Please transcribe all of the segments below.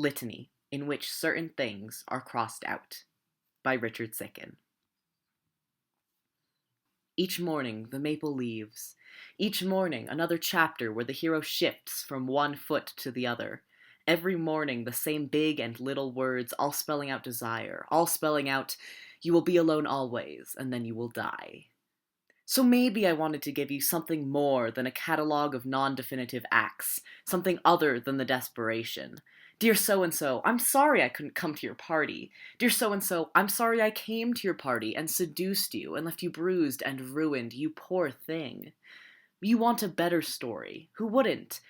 Litany, in which certain things are crossed out, by Richard Siken. Each morning, the maple leaves. Each morning, another chapter where the hero shifts from one foot to the other. Every morning, the same big and little words, all spelling out desire, all spelling out, you will be alone always, and then you will die. So maybe I wanted to give you something more than a catalog of non-definitive acts, something other than the desperation. Dear so-and-so, I'm sorry I couldn't come to your party. Dear so-and-so, I'm sorry I came to your party and seduced you and left you bruised and ruined, you poor thing. You want a better story. Who wouldn't?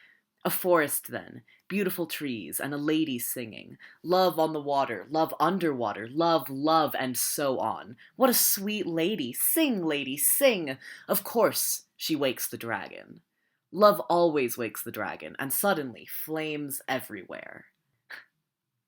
A forest, then. Beautiful trees, and a lady singing. Love on the water, love underwater, love, love, and so on. What a sweet lady! Sing, lady, sing! Of course, she wakes the dragon. Love always wakes the dragon, and suddenly, flames everywhere.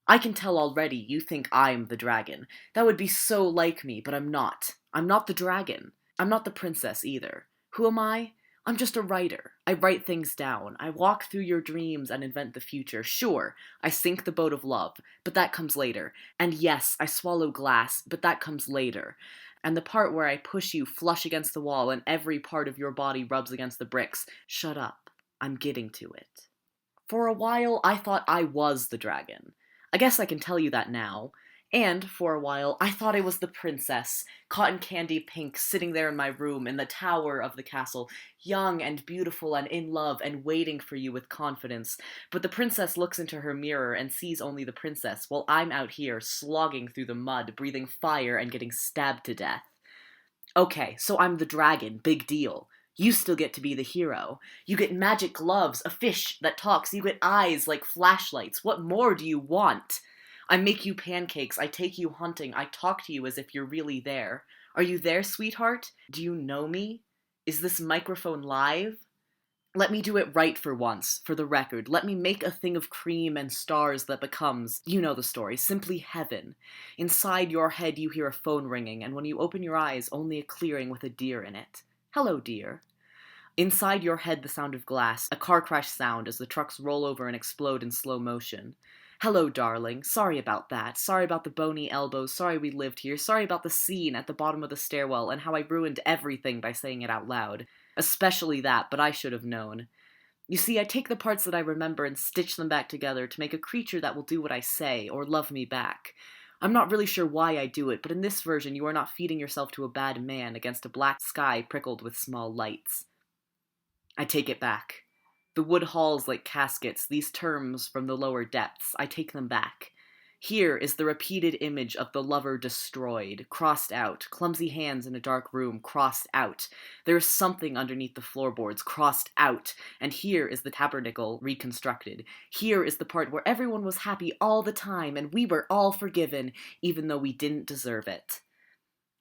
I can tell already you think I'm the dragon. That would be so like me, but I'm not. I'm not the dragon. I'm not the princess either. Who am I? I'm just a writer. I write things down. I walk through your dreams and invent the future. Sure, I sink the boat of love, but that comes later. And yes, I swallow glass, but that comes later. And the part where I push you flush against the wall and every part of your body rubs against the bricks. Shut up. I'm getting to it. For a while, I thought I was the dragon. I guess I can tell you that now. And, for a while, I thought I was the princess, cotton candy pink, sitting there in my room in the tower of the castle, young and beautiful and in love and waiting for you with confidence. But the princess looks into her mirror and sees only the princess, while I'm out here, slogging through the mud, breathing fire and getting stabbed to death. Okay, so I'm the dragon, big deal. You still get to be the hero. You get magic gloves, a fish that talks, you get eyes like flashlights. What more do you want? I make you pancakes, I take you hunting, I talk to you as if you're really there. Are you there, sweetheart? Do you know me? Is this microphone live? Let me do it right for once, for the record. Let me make a thing of cream and stars that becomes, you know the story, simply heaven. Inside your head you hear a phone ringing, and when you open your eyes, only a clearing with a deer in it. Hello, dear. Inside your head the sound of glass, a car crash sound as the trucks roll over and explode in slow motion. Hello, darling. Sorry about that. Sorry about the bony elbows. Sorry we lived here. Sorry about the scene at the bottom of the stairwell and how I ruined everything by saying it out loud. Especially that, but I should have known. You see, I take the parts that I remember and stitch them back together to make a creature that will do what I say, or love me back. I'm not really sure why I do it, but in this version you are not feeding yourself to a bad man against a black sky prickled with small lights. I take it back. The wood halls like caskets, these terms from the lower depths, I take them back. Here is the repeated image of the lover destroyed, crossed out, clumsy hands in a dark room, crossed out. There is something underneath the floorboards, crossed out. And here is the tabernacle reconstructed. Here is the part where everyone was happy all the time, and we were all forgiven, even though we didn't deserve it.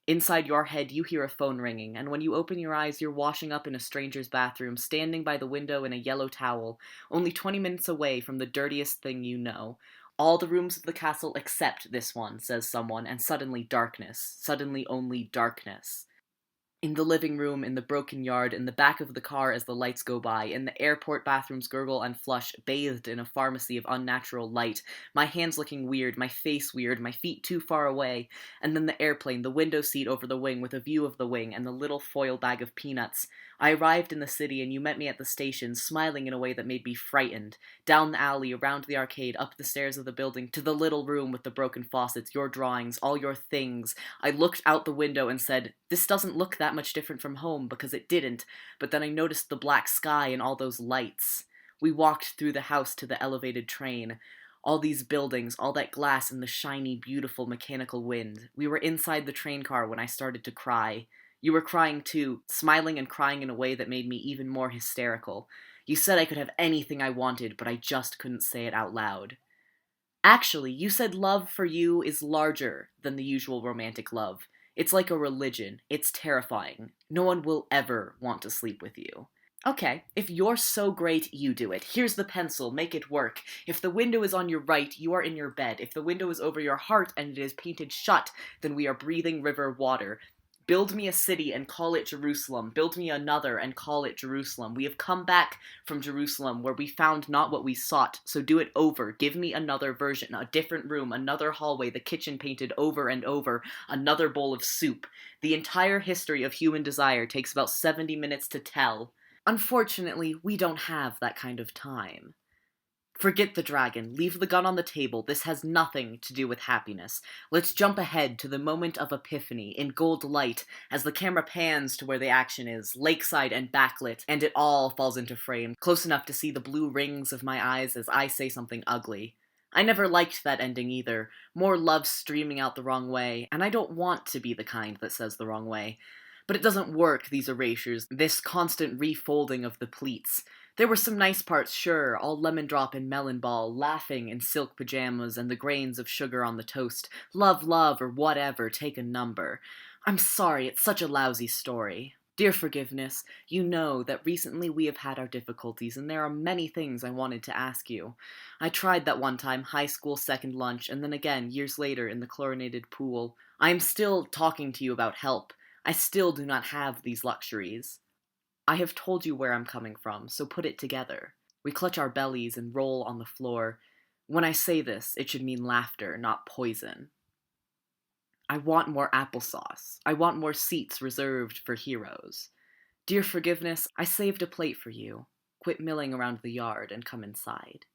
Inside your head, you hear a phone ringing, and when you open your eyes, you're washing up in a stranger's bathroom, standing by the window in a yellow towel, only 20 minutes away from the dirtiest thing you know. All the rooms of the castle except this one, says someone, and suddenly darkness. Suddenly only darkness. In the living room, in the broken yard, in the back of the car as the lights go by, in the airport bathrooms gurgle and flush, bathed in a pharmacy of unnatural light, my hands looking weird, my face weird, my feet too far away, and then the airplane, the window seat over the wing with a view of the wing, and the little foil bag of peanuts. I arrived in the city and you met me at the station, smiling in a way that made me frightened. Down the alley, around the arcade, up the stairs of the building, to the little room with the broken faucets, your drawings, all your things. I looked out the window and said, this doesn't look that much different from home, because it didn't, but then I noticed the black sky and all those lights. We walked through the house to the elevated train. All these buildings, all that glass and the shiny, beautiful mechanical wind. We were inside the train car when I started to cry. You were crying too, smiling and crying in a way that made me even more hysterical. You said I could have anything I wanted, but I just couldn't say it out loud. Actually, you said love for you is larger than the usual romantic love. It's like a religion. It's terrifying. No one will ever want to sleep with you. Okay, if you're so great, you do it. Here's the pencil, make it work. If the window is on your right, you are in your bed. If the window is over your heart and it is painted shut, then we are breathing river water. Build me a city and call it Jerusalem. Build me another and call it Jerusalem. We have come back from Jerusalem where we found not what we sought, so do it over. Give me another version, a different room, another hallway, the kitchen painted over and over, another bowl of soup. The entire history of human desire takes about 70 minutes to tell. Unfortunately, we don't have that kind of time. Forget the dragon. Leave the gun on the table. This has nothing to do with happiness. Let's jump ahead to the moment of epiphany in gold light as the camera pans to where the action is, lakeside and backlit, and it all falls into frame, close enough to see the blue rings of my eyes as I say something ugly. I never liked that ending either. More love streaming out the wrong way, and I don't want to be the kind that says the wrong way. But it doesn't work, these erasures, this constant refolding of the pleats. There were some nice parts, sure, all lemon drop and melon ball, laughing in silk pajamas and the grains of sugar on the toast. Love, love, or whatever, take a number. I'm sorry, it's such a lousy story. Dear Forgiveness, you know that recently we have had our difficulties, and there are many things I wanted to ask you. I tried that one time, high school second lunch, and then again, years later, in the chlorinated pool. I am still talking to you about help. I still do not have these luxuries. I have told you where I'm coming from, so put it together. We clutch our bellies and roll on the floor. When I say this, it should mean laughter, not poison. I want more applesauce. I want more seats reserved for heroes. Dear Forgiveness, I saved a plate for you. Quit milling around the yard and come inside.